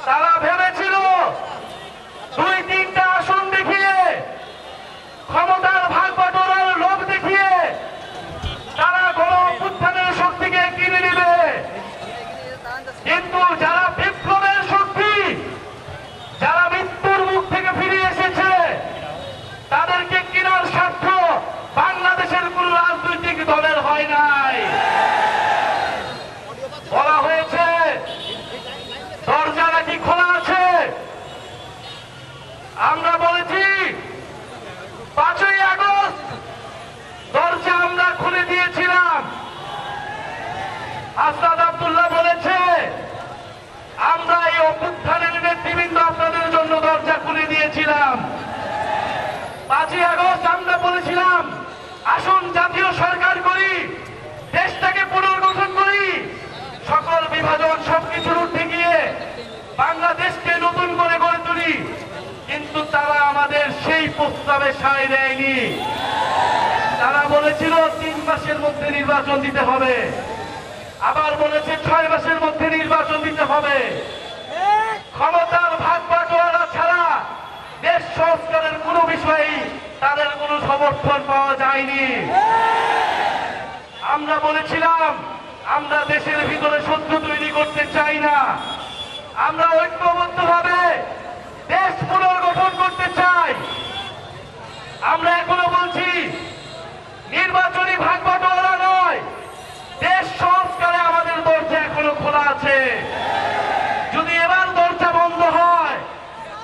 তারা ভেবেছিল দুই তিনটা আসন দেখিয়ে, ক্ষমতার ভাগ বাটোয়ারার লোভ দেখিয়ে তারা গণ অভ্যুত্থানের শক্তিকে কিনে নেবে। কিন্তু যারা বিপ্লবের শক্তি, যারা মৃত্যুর মুখ থেকে ফিরে এসেছে, তাদেরকে কেনার স্বার্থ বাংলাদেশের কোন রাজনৈতিক দলের হয় নাই। বলা হয়েছে দরজা নাকি খোলা আছে। আমরা বলেছি 5ই আগস্ট দরজা আমরা খুলে দিয়েছিলাম। আসাদ আব্দুল্লাহ বলেছে আমরা এই অভ্যুত্থানের নেতৃবৃন্দ আপনাদের জন্য দরজা খুলে দিয়েছিলাম। 5ই আগস্ট আমরা বলেছিলাম আসুন জাতীয় সরকার করি, দেশটাকে পুনর্গঠন করি, সকল বিভাজন সবকিছুর উঠে গিয়ে বাংলাদেশকে নতুন করে গড়ে তুলি। কিন্তু তারা আমাদের সেই প্রস্তাবে সায় দেয়নি। তারা বলেছিল 3 মাসের মধ্যে নির্বাচন দিতে হবে, আবার বলেছে 6 মাসের মধ্যে নির্বাচন দিতে হবে। ক্ষমতার ভাগ বাটোয়ারা ছাড়া দেশ সংস্কারের কোনো বিষয়েই তাদের কোনো সমর্থন পাওয়া যায়নি। আমরা বলেছিলাম আমরা দেশের ভিতরে শত্রু তৈরি করতে চাই না, আমরা ঐক্যবদ্ধভাবে দেশ পুনর্গঠন করতে চাই। আমরা এখনো বলছি নির্বাচনী ভাগ বাটোয়ারা নয়, দেশ সংস্কারে আমাদের দরজা এখনো খোলা আছে। যদি এবার দরজা বন্ধ হয়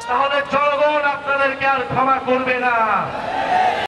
তাহলে জনগণ আপনাদেরকে আর ক্ষমা করবে না।